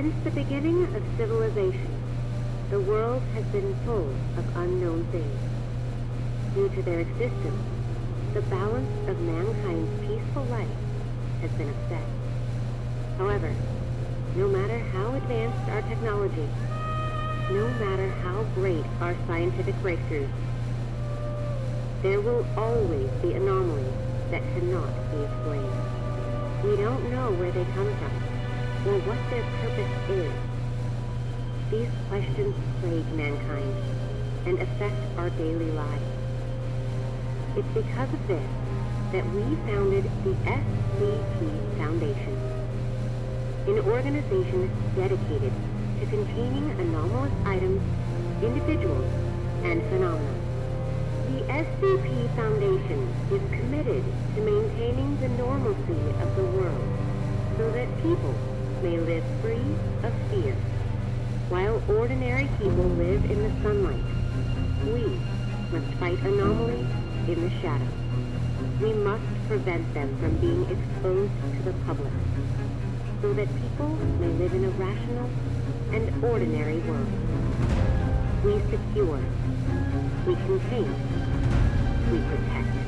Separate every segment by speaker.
Speaker 1: Since the beginning of civilization, the world has been full of unknown things. Due to their existence, the balance of mankind's peaceful life has been upset. However, no matter how advanced our technology, no matter how great our scientific breakthroughs, there will always be anomalies that cannot be explained. We don't know where they come from, or what their purpose is. These questions plague mankind and affect our daily lives. It's because of this that we founded the SCP Foundation, an organization dedicated to containing anomalous items, individuals, and phenomena. The SCP Foundation is committed to maintaining the normalcy of the world so that people may live free of fear. While ordinary people live in the sunlight, we must fight anomalies in the shadows. We must prevent them from being exposed to the public so that people may live in a rational and ordinary world. We secure, we contain, we protect.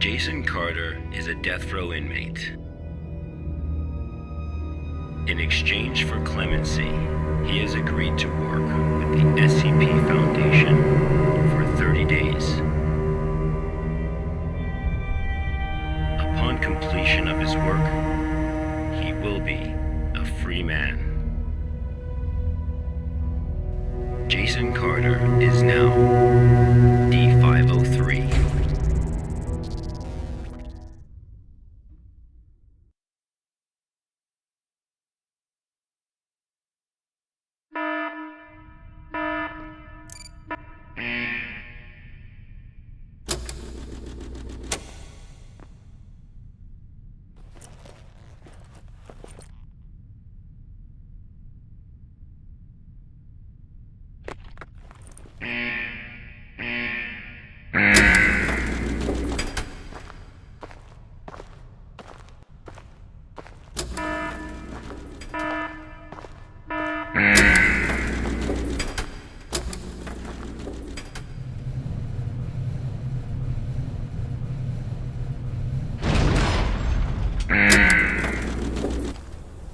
Speaker 2: Jason Carter is a death row inmate. In exchange for clemency, he has agreed to work with the SCP Foundation for 30 days. Upon completion of his work, he will be a free man. Jason Carter is now D503.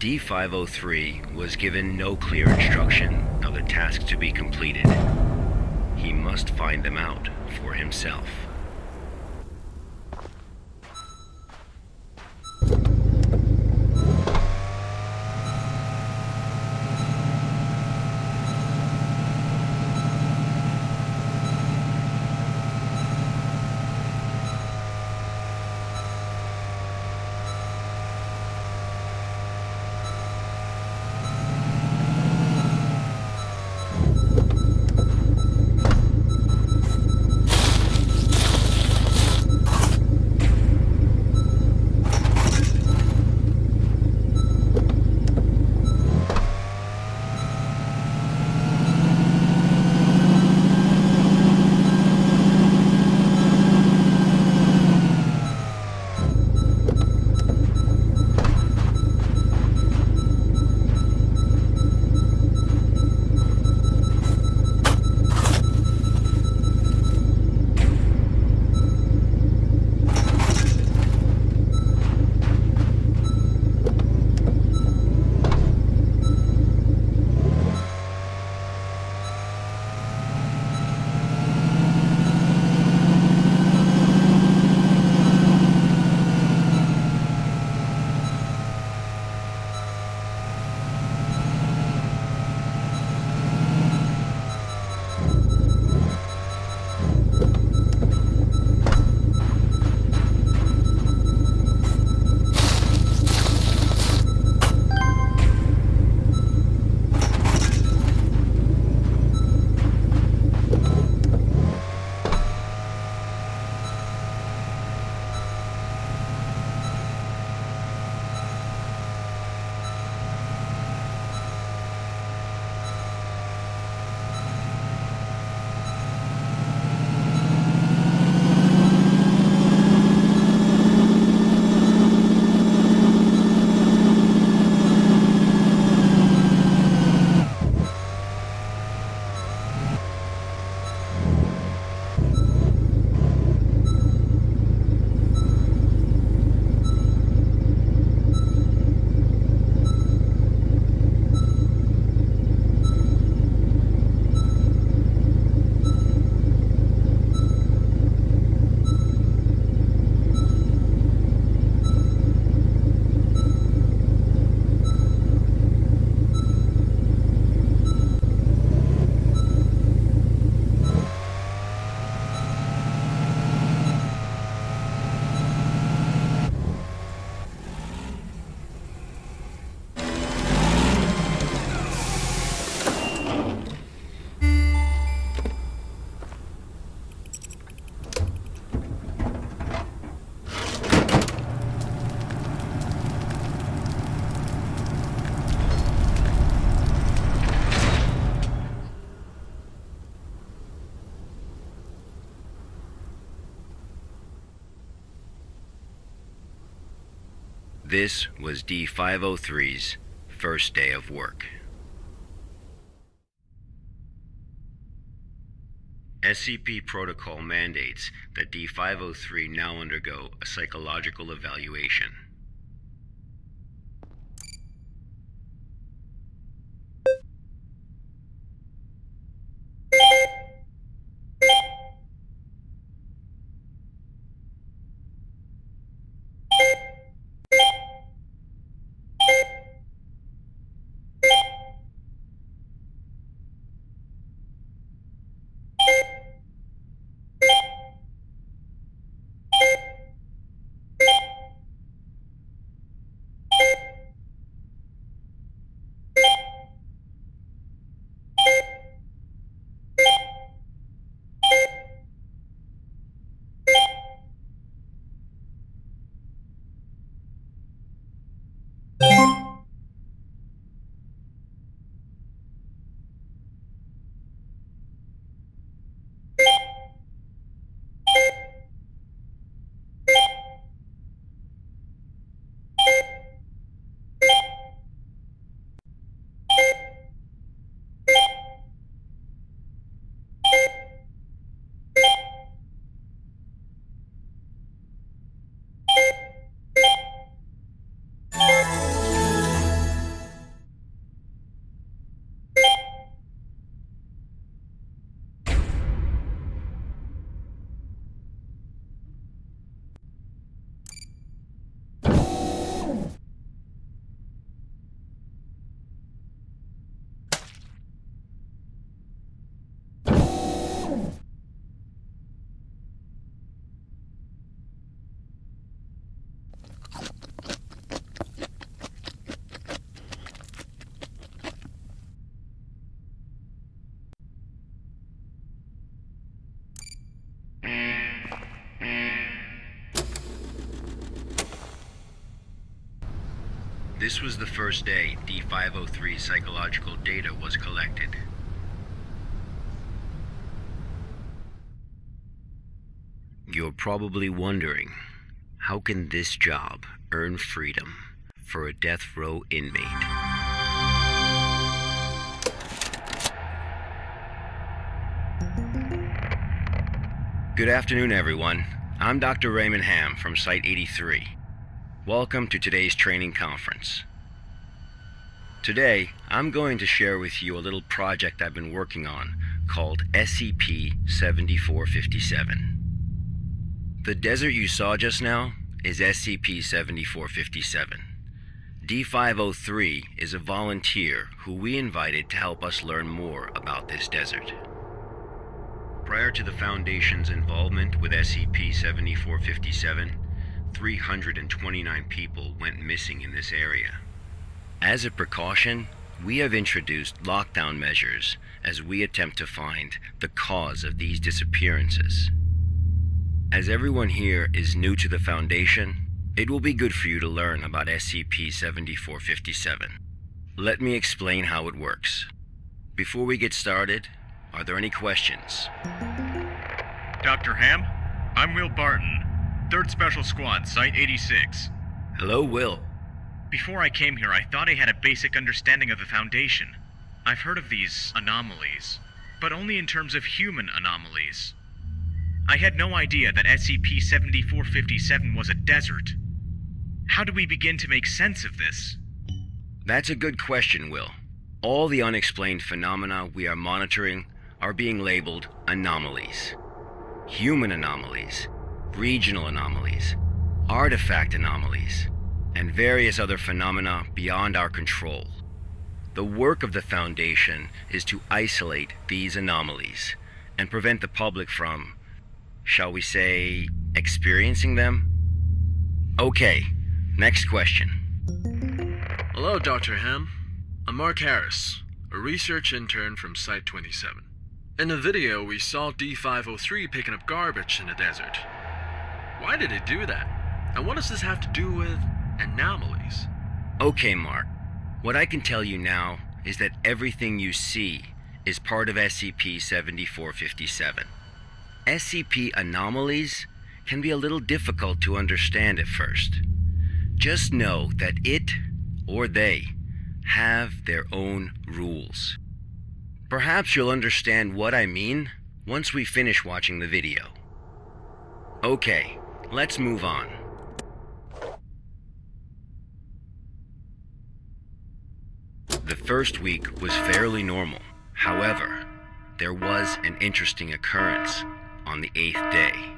Speaker 2: D503 was given no clear instruction of the task to be completed. He must find them out for himself. This was D503's first day of work. SCP protocol mandates that D503 now undergo a psychological evaluation. This was the first day D503 psychological data was collected. You're probably wondering, how can this job earn freedom for a death row inmate? Good afternoon, everyone. I'm Dr. Raymond Ham from Site 83. Welcome to today's training conference. Today, I'm going to share with you a little project I've been working on called SCP-7457. The desert you saw just now is SCP-7457. D503 is a volunteer who we invited to help us learn more about this desert. Prior to the Foundation's involvement with SCP-7457, 329 people went missing in this area. As a precaution, we have introduced lockdown measures as we attempt to find the cause of these disappearances. As everyone here is new to the Foundation, it will be good for you to learn about SCP-7457. Let me explain how it works. Before we get started, are there any questions?
Speaker 3: Dr. Ham, I'm Will Barton, 3rd Special Squad, Site 86.
Speaker 2: Hello, Will.
Speaker 3: Before I came here, I thought I had a basic understanding of the Foundation. I've heard of these anomalies, but only in terms of human anomalies. I had no idea that SCP-7457 was a desert. How do we begin to make sense of this?
Speaker 2: That's a good question, Will. All the unexplained phenomena we are monitoring are being labeled anomalies. Human anomalies, regional anomalies, artifact anomalies, and various other phenomena beyond our control. The work of the Foundation is to isolate these anomalies and prevent the public from, shall we say, experiencing them? Okay, next question.
Speaker 4: Hello, Dr. Ham. I'm Mark Harris, a research intern from Site 27. In the video, we saw D503 picking up garbage in the desert. Why did it do that? And what does this have to do with anomalies?
Speaker 2: Okay, Mark. What I can tell you now is that everything you see is part of SCP-7457. SCP anomalies can be a little difficult to understand at first. Just know that it, or they, have their own rules. Perhaps you'll understand what I mean once we finish watching the video. Okay, let's move on. The first week was fairly normal. However, there was an interesting occurrence on the 8th day.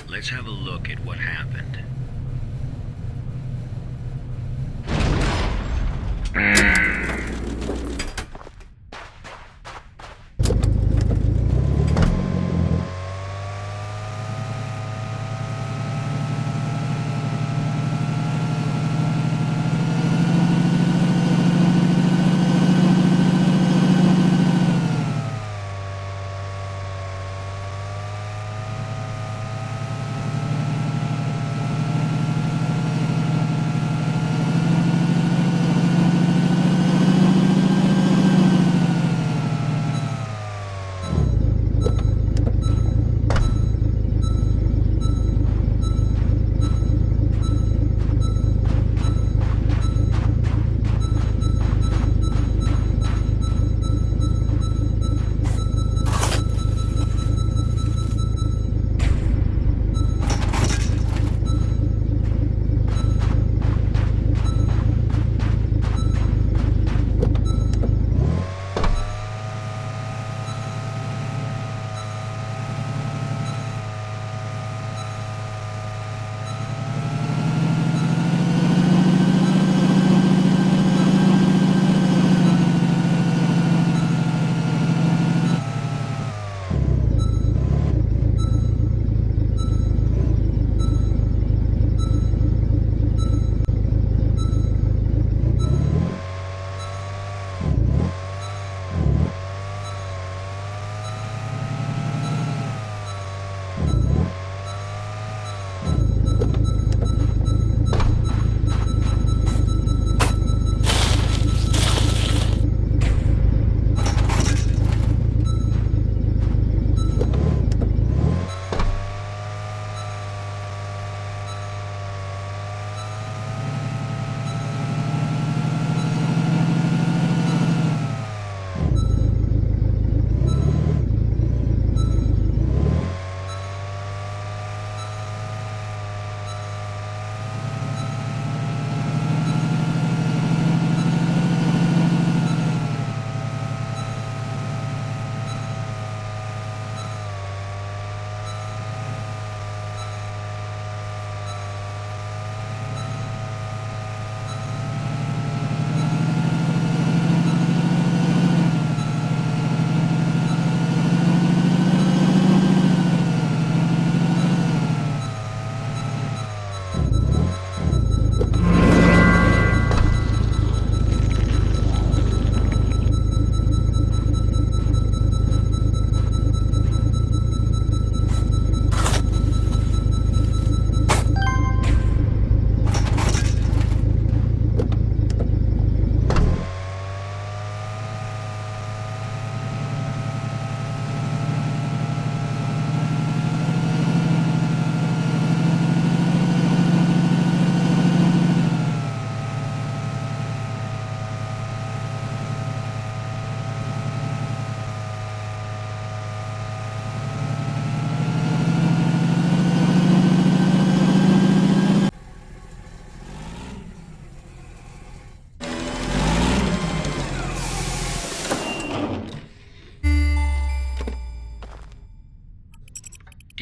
Speaker 2: Let's have a look at what happened.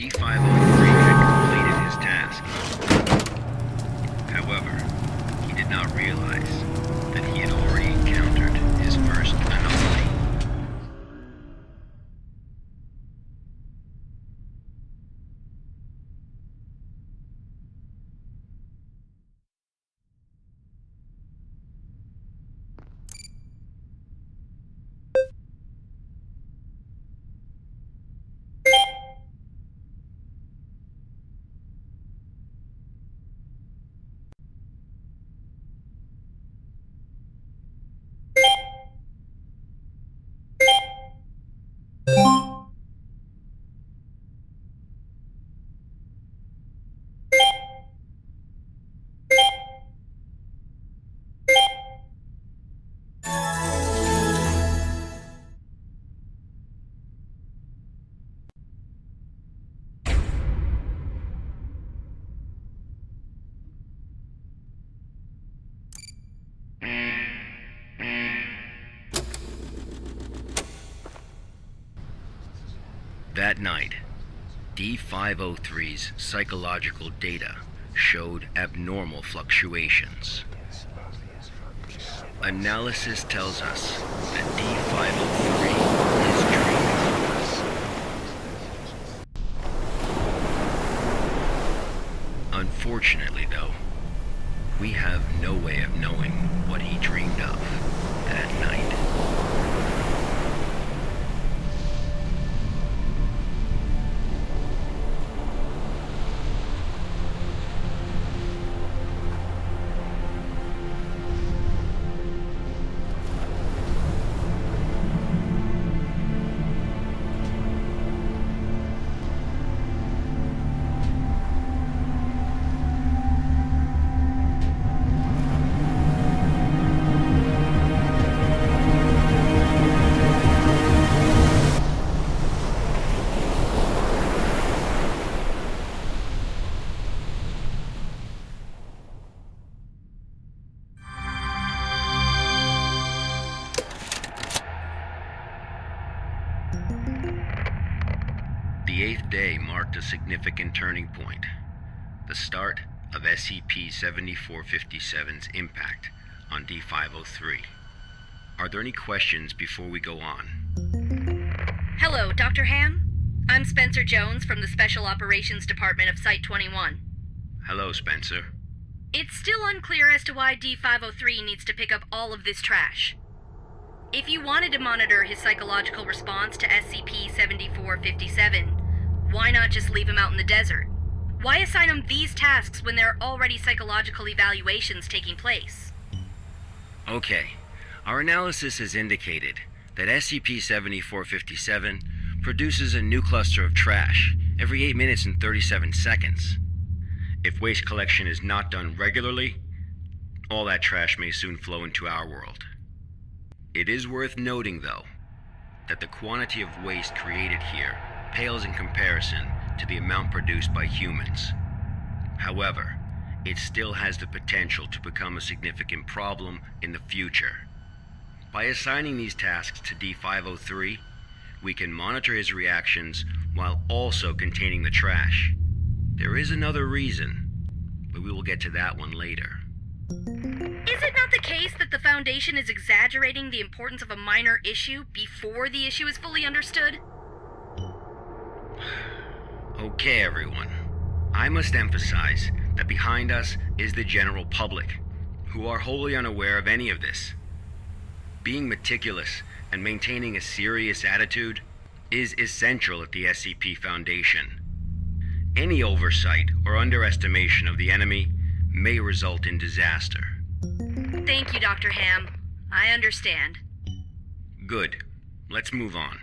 Speaker 2: D503 had completed his task. However, he did not realize that he had already encountered his first anomaly. That night, D503's psychological data showed abnormal fluctuations. Analysis tells us that D503 is dreaming. Unfortunately, though, we have no way of knowing what he dreamed of that night. The 8th day marked a significant turning point, the start of SCP-7457's impact on D503. Are there any questions before we go on?
Speaker 5: Hello, Dr. Ham. I'm Spencer Jones from the Special Operations Department of Site-21.
Speaker 2: Hello, Spencer.
Speaker 5: It's still unclear as to why D503 needs to pick up all of this trash. If you wanted to monitor his psychological response to SCP-7457, why not just leave him out in the desert? Why assign him these tasks when there are already psychological evaluations taking place?
Speaker 2: Okay, our analysis has indicated that SCP-7457 produces a new cluster of trash every 8 minutes and 37 seconds. If waste collection is not done regularly, all that trash may soon flow into our world. It is worth noting, though, that the quantity of waste created here pales in comparison to the amount produced by humans. However, it still has the potential to become a significant problem in the future. By assigning these tasks to D503, we can monitor his reactions while also containing the trash. There is another reason, but we will get to that one later.
Speaker 5: Is it not the case that the Foundation is exaggerating the importance of a minor issue before the issue is fully understood?
Speaker 2: Okay, everyone. I must emphasize that behind us is the general public, who are wholly unaware of any of this. Being meticulous and maintaining a serious attitude is essential at the SCP Foundation. Any oversight or underestimation of the enemy may result in disaster.
Speaker 5: Thank you, Dr. Ham. I understand.
Speaker 2: Good. Let's move on.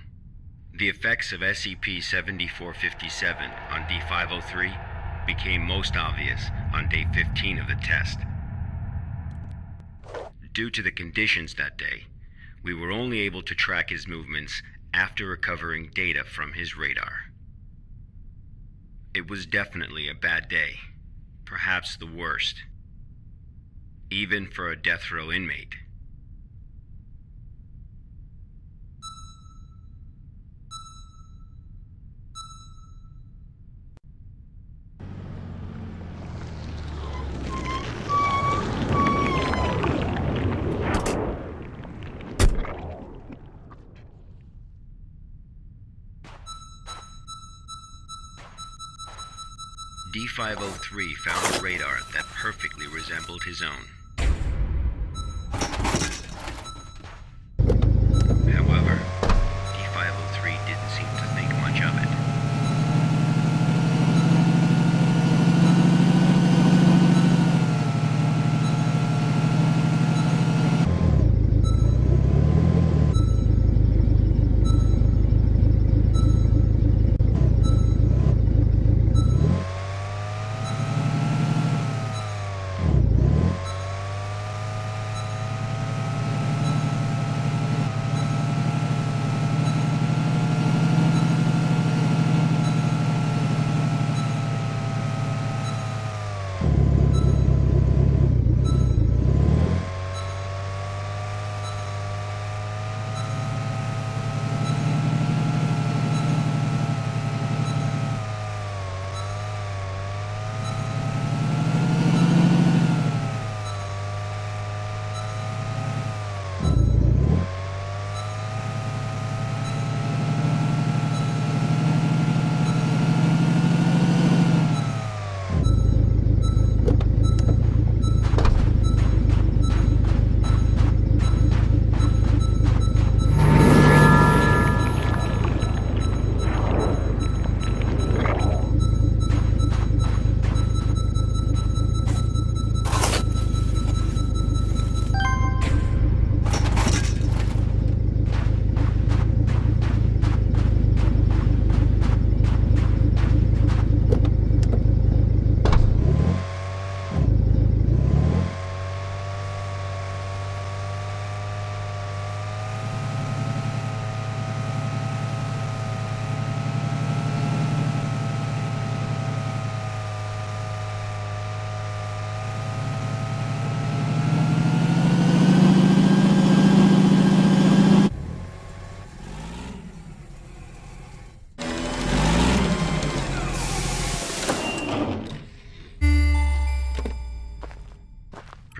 Speaker 2: The effects of SCP-7457 on D503 became most obvious on day 15 of the test. Due to the conditions that day, we were only able to track his movements after recovering data from his radar. It was definitely a bad day, perhaps the worst, even for a death row inmate. D503 found a radar that perfectly resembled his own. However, D503 didn't seem to think much of it.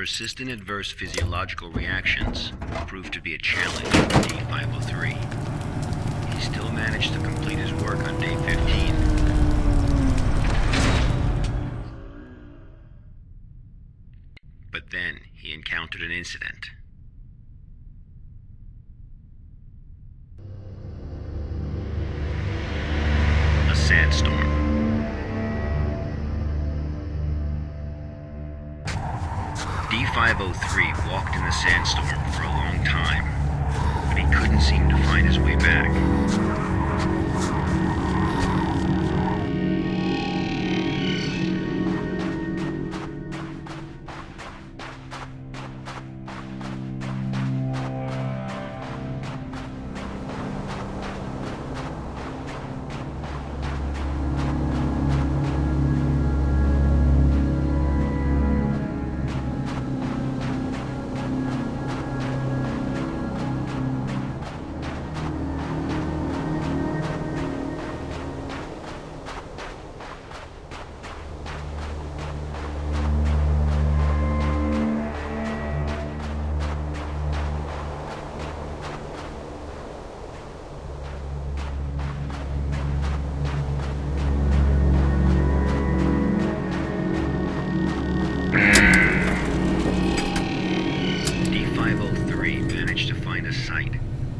Speaker 2: persistent adverse physiological reactions proved to be a challenge for D503. He still managed to complete his work on day 15. But then he encountered an incident. A sandstorm. D503 walked in the sandstorm for a long time, but he couldn't seem to find his way back.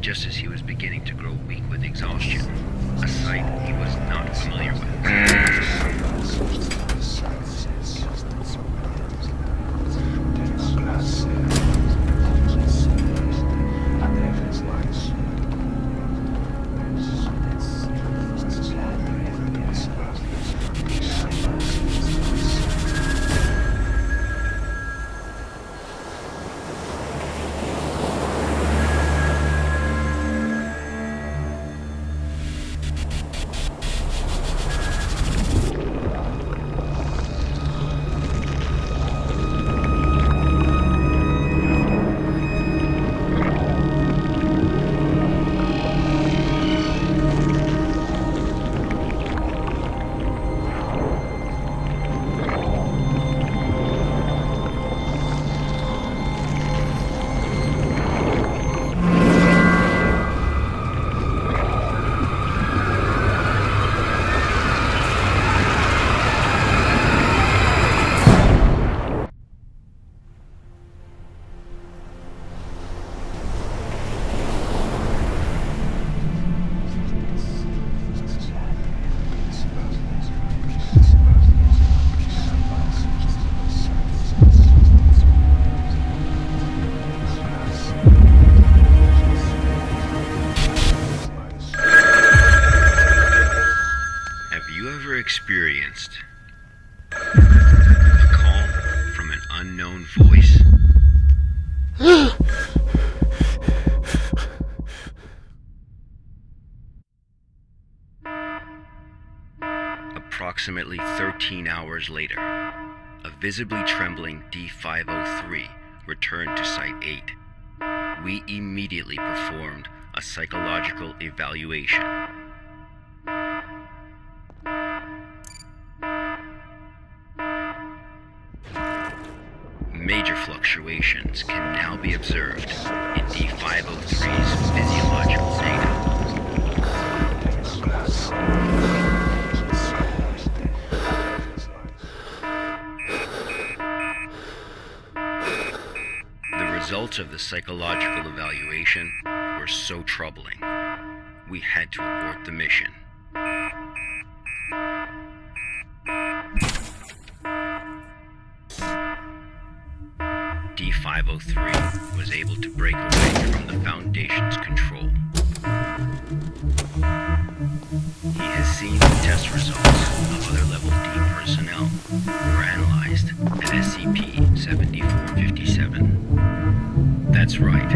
Speaker 2: Just as he was beginning to grow weak with exhaustion, a sight he was not familiar with. Experienced a call from an unknown voice. Approximately 13 hours later, a visibly trembling D503 returned to Site 8. We immediately performed a psychological evaluation. Major fluctuations can now be observed in D503's physiological data. The results of the psychological evaluation were so troubling, we had to abort the mission. D503 was able to break away from the Foundation's control. He has seen the test results of other Level D personnel who were analyzed at SCP-7457. That's right,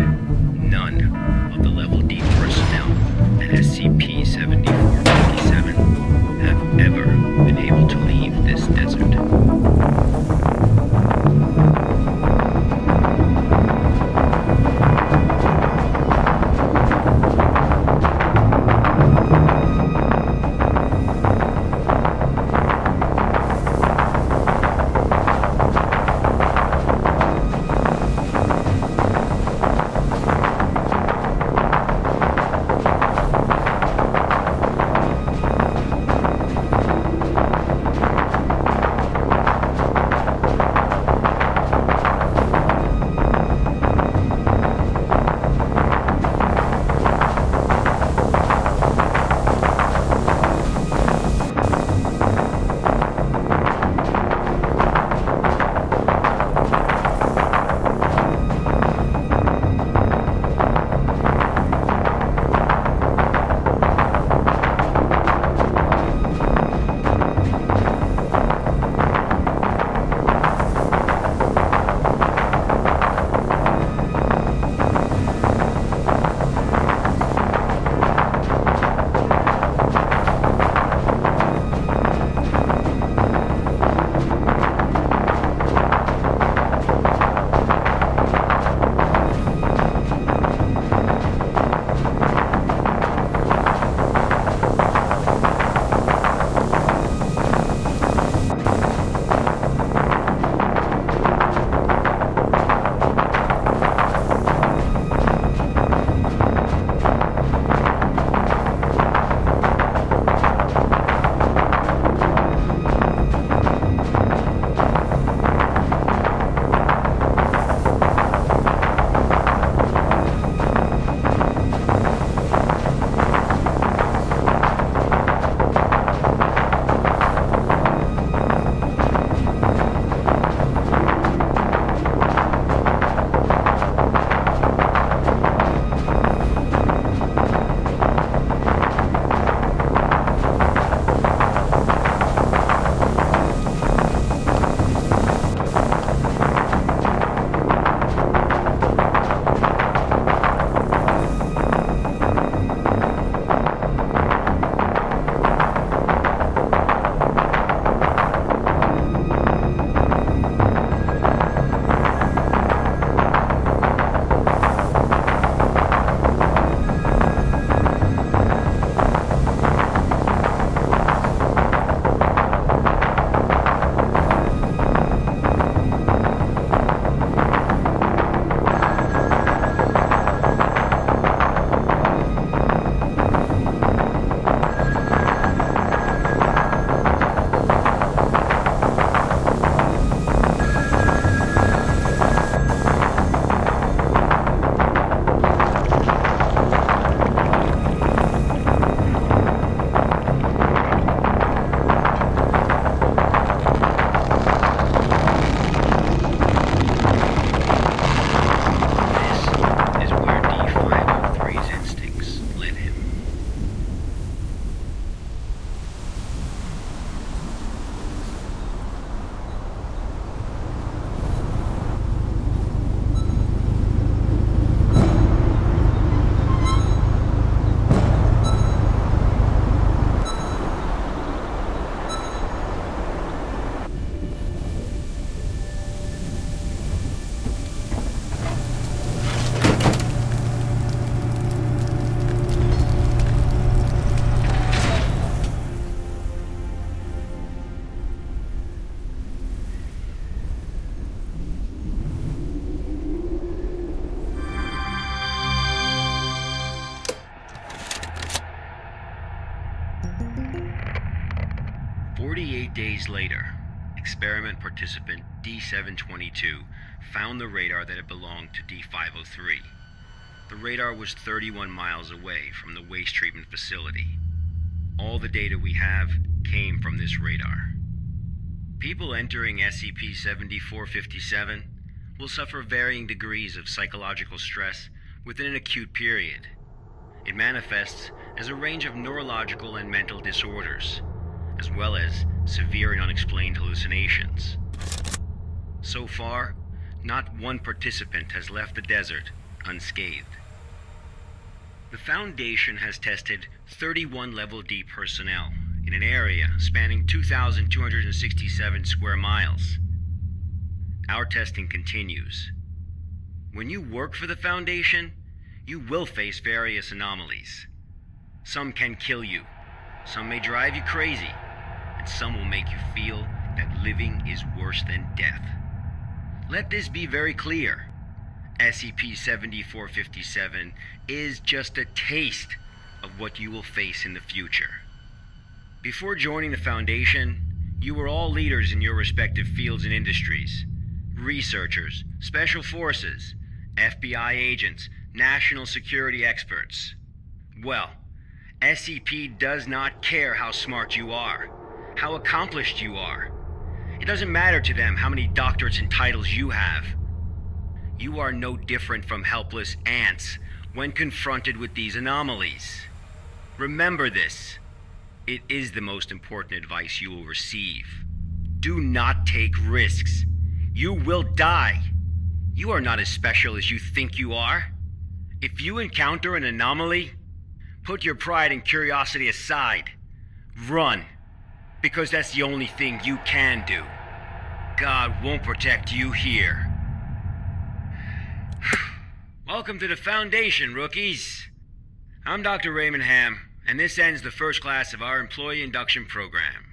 Speaker 2: none of the Level D personnel at SCP-7457 have ever been able to leave this desert. 48 days later, experiment participant D722 found the radar that had belonged to D503. The radar was 31 miles away from the waste treatment facility. All the data we have came from this radar. People entering SCP-7457 will suffer varying degrees of psychological stress within an acute period. It manifests as a range of neurological and mental disorders, as well as severe and unexplained hallucinations. So far, not one participant has left the desert unscathed. The Foundation has tested 31 Level D personnel in an area spanning 2,267 square miles. Our testing continues. When you work for the Foundation, you will face various anomalies. Some can kill you, some may drive you crazy, and some will make you feel that living is worse than death. Let this be very clear. SCP-7457 is just a taste of what you will face in the future. Before joining the Foundation, you were all leaders in your respective fields and industries. Researchers, special forces, FBI agents, national security experts. Well, SCP does not care how smart you are, how accomplished you are. It doesn't matter to them how many doctorates and titles you have. You are no different from helpless ants when confronted with these anomalies. Remember this. It is the most important advice you will receive. Do not take risks. You will die. You are not as special as you think you are. If you encounter an anomaly, put your pride and curiosity aside. Run, because that's the only thing you can do. God won't protect you here. Welcome to the Foundation, rookies. I'm Dr. Raymond Ham, and this ends the first class of our employee induction program.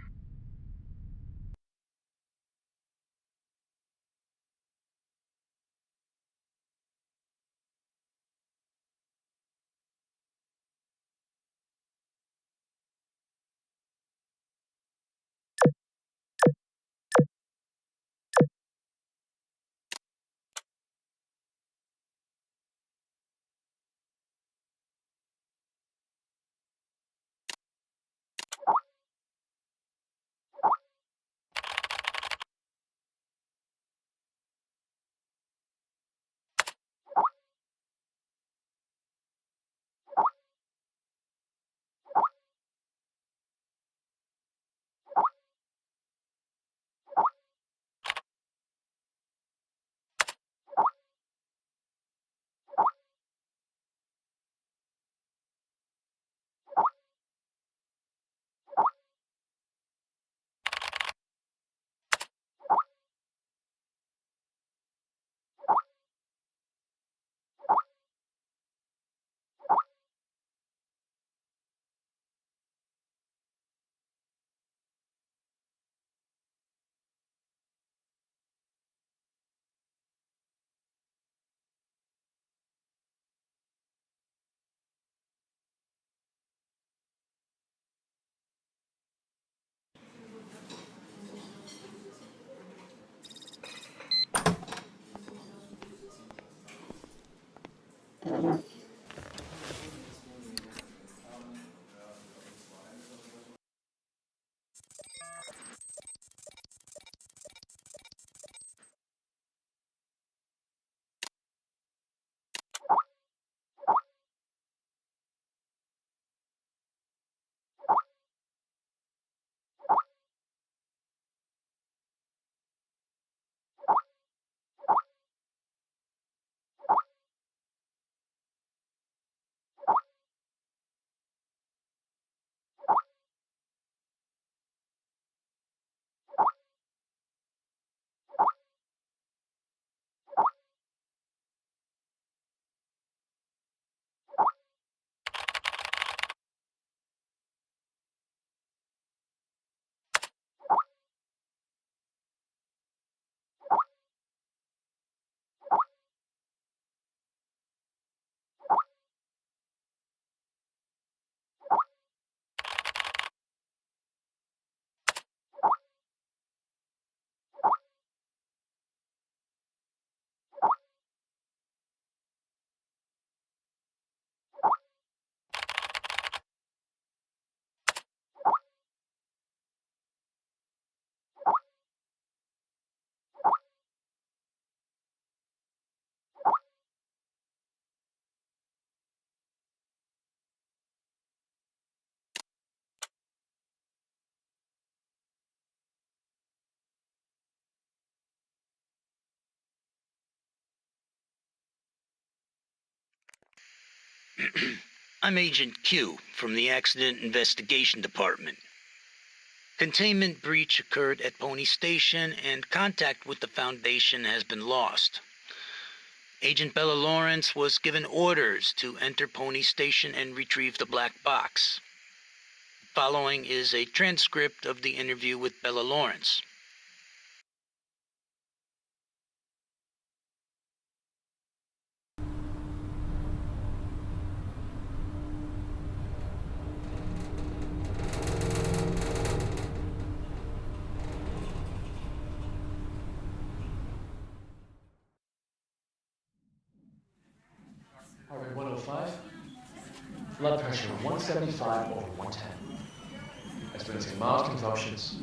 Speaker 6: I'm Agent Q from the Accident Investigation Department. Containment breach occurred at Pony Station, and contact with the Foundation has been lost. Agent Bella Lawrence was given orders to enter Pony Station and retrieve the black box. Following is a transcript of the interview with Bella Lawrence.
Speaker 7: Heart rate 105. Blood pressure 175 over 110. Experiencing mild convulsions.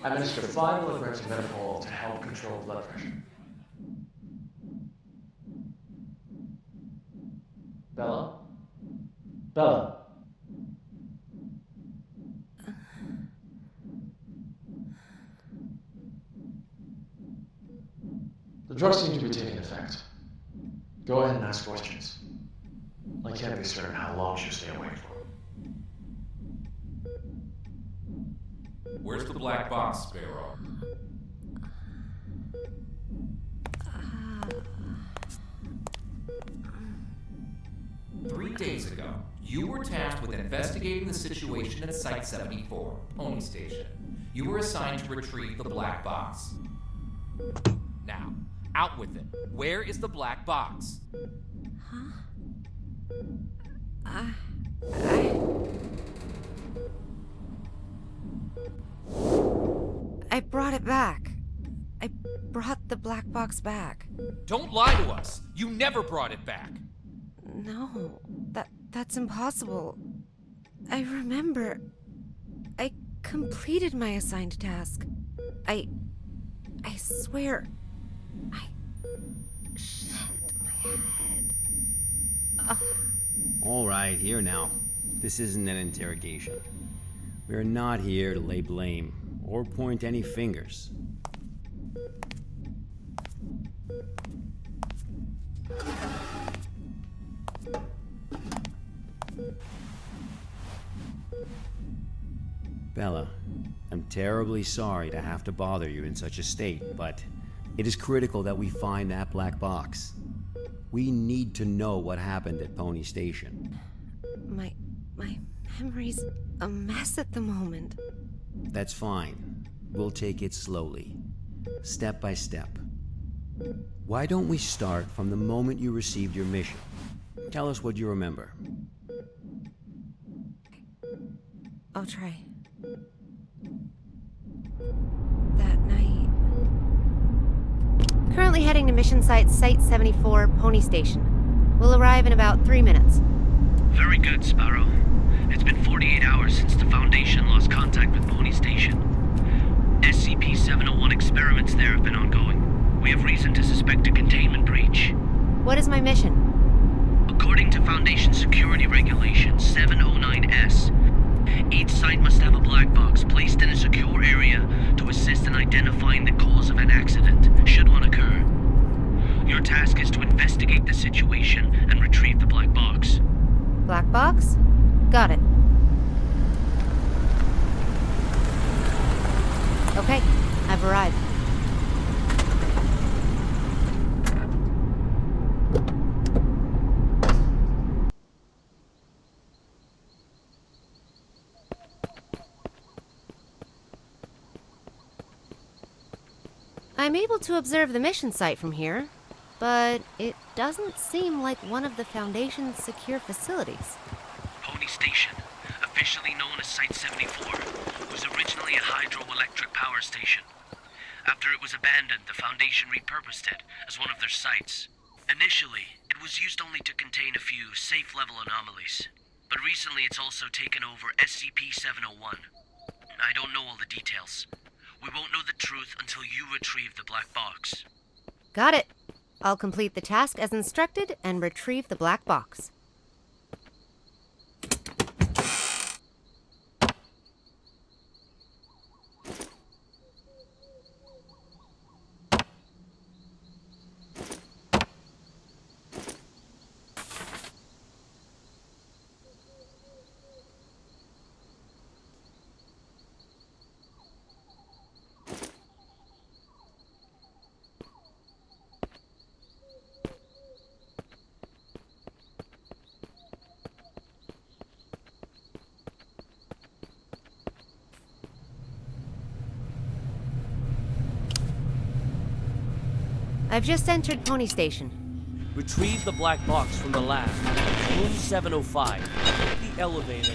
Speaker 7: Administer 5 milligrams of methanol to help control blood pressure. Bella? Bella? The drugs seem to be taking effect. Go ahead and ask questions. I can't be certain how long she'll stay awake for.
Speaker 8: Where's the black box, Sparrow? Three days ago, you were tasked with investigating the situation at Site 74, Pony Station. You were assigned to retrieve the black box. Now, out with it. Where is the black box?
Speaker 9: I brought it back. I brought the black box back.
Speaker 8: Don't lie to us. You never brought it back.
Speaker 9: No, that's impossible. I remember. I completed my assigned task. I swear. Shit, my head.
Speaker 2: All right, here now. This isn't an interrogation. We are not here to lay blame or point any fingers. Bella, I'm terribly sorry to have to bother you in such a state, but it is critical that we find that black box. We need to know what happened at Pony Station.
Speaker 9: My memory's a mess at the moment.
Speaker 2: That's fine. We'll take it slowly, step by step. Why don't we start from the moment you received your mission? Tell us what you remember.
Speaker 9: I'll try. That night. Currently heading to mission site 74, Pony Station. We'll arrive in about 3 minutes.
Speaker 10: Very good, Sparrow. It's been 48 hours since the Foundation lost contact with Pony Station. SCP-701 experiments there have been ongoing. We have reason to suspect a containment breach.
Speaker 9: What is my mission?
Speaker 10: According to Foundation security regulations 709S, each site must have a black box placed in a secure area to assist in identifying the cause of an accident, should one occur. Your task is to investigate the situation and retrieve the black box.
Speaker 9: Black box? Got it. Okay, I've arrived. I'm able to observe the mission site from here, but it doesn't seem like one of the Foundation's secure facilities.
Speaker 10: Pony Station, officially known as Site 74, was originally a hydroelectric power station. After it was abandoned, the Foundation repurposed it as one of their sites. Initially, it was used only to contain a few safe-level anomalies, but recently it's also taken over SCP-701. I don't know all the details. We won't know the truth until you retrieve the black box.
Speaker 9: Got it. I'll complete the task as instructed and retrieve the black box. I've just entered Pony Station.
Speaker 11: Retrieve the black box from the lab. Room 705. Take the elevator.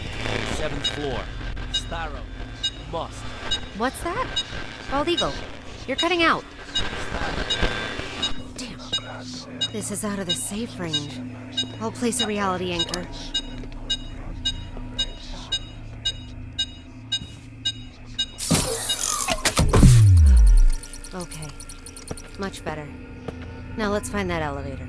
Speaker 11: 7th floor. Sparrow. Must.
Speaker 9: What's that? Bald Eagle, you're cutting out. Damn. This is out of the safe range. I'll place a reality anchor. Okay. Much better. Now let's find that elevator.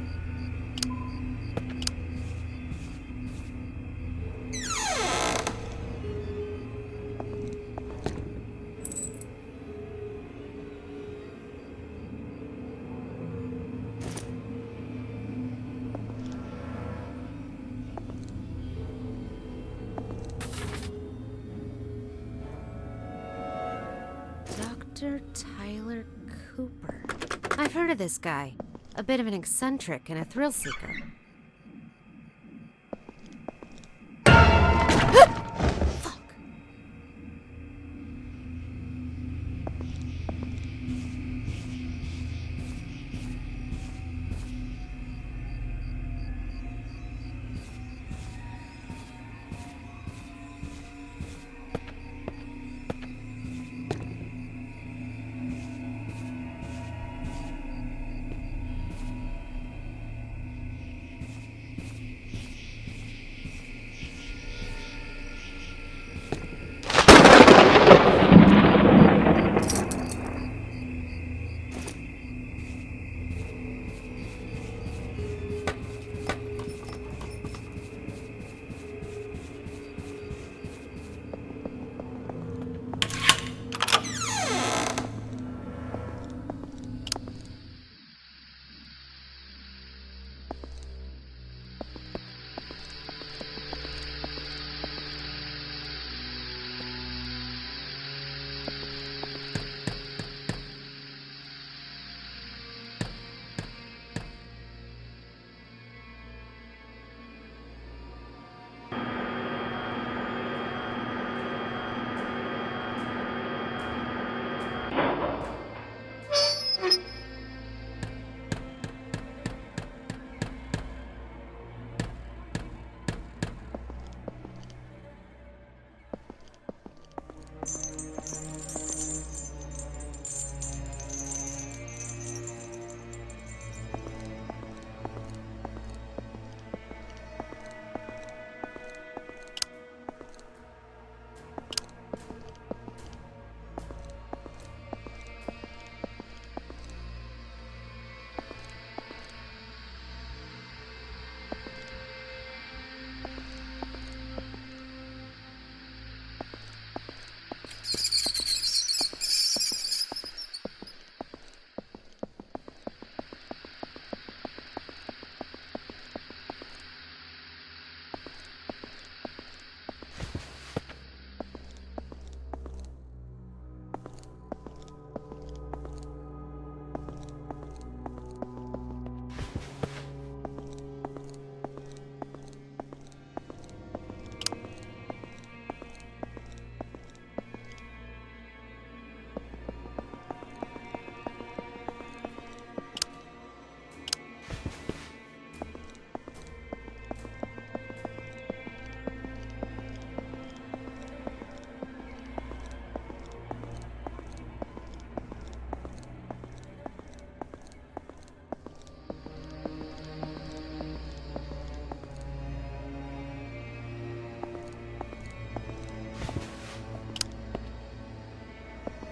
Speaker 9: Dr. Tyler Cooper. I've heard of this guy. A bit of an eccentric and a thrill seeker. Fuck.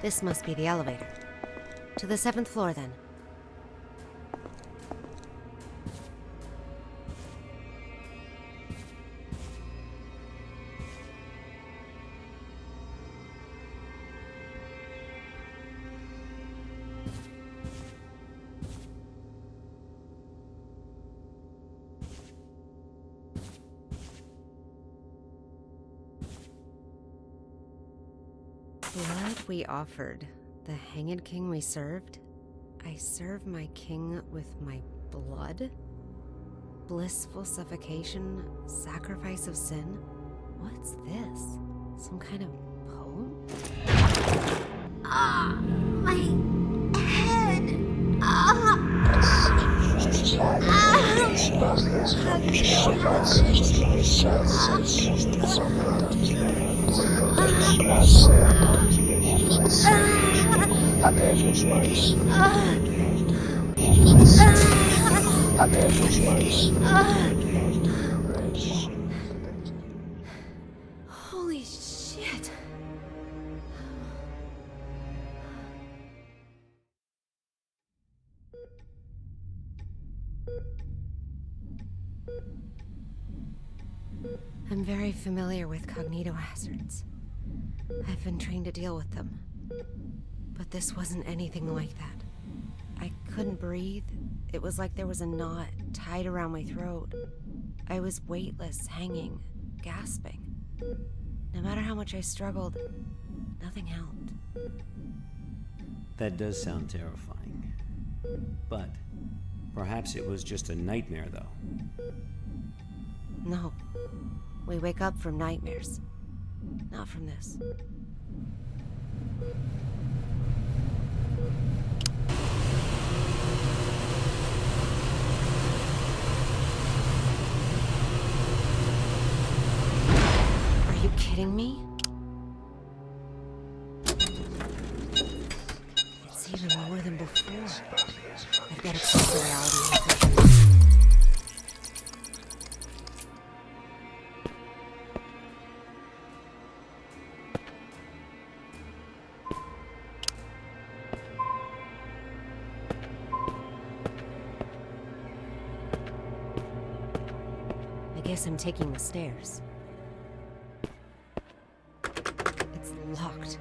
Speaker 9: This must be the elevator. To the 7th floor, then. Blood we offered, the hanged king we served. I serve my king with my blood? Blissful suffocation, sacrifice of sin? What's this? Some kind of poem?
Speaker 12: Ah, my head. Ah.
Speaker 9: Holy shit. I'm very familiar with cognitohazards. I've been trained to deal with them. But this wasn't anything like that. I couldn't breathe. It was like there was a knot tied around my throat. I was weightless, hanging, gasping. No matter how much I struggled, nothing helped.
Speaker 12: That does sound terrifying. But perhaps it was just a nightmare, though.
Speaker 9: No. We wake up from nightmares. Not from this. Are you kidding me? It's even more than before. I've got to keep the reality. I guess I'm taking the stairs. It's locked.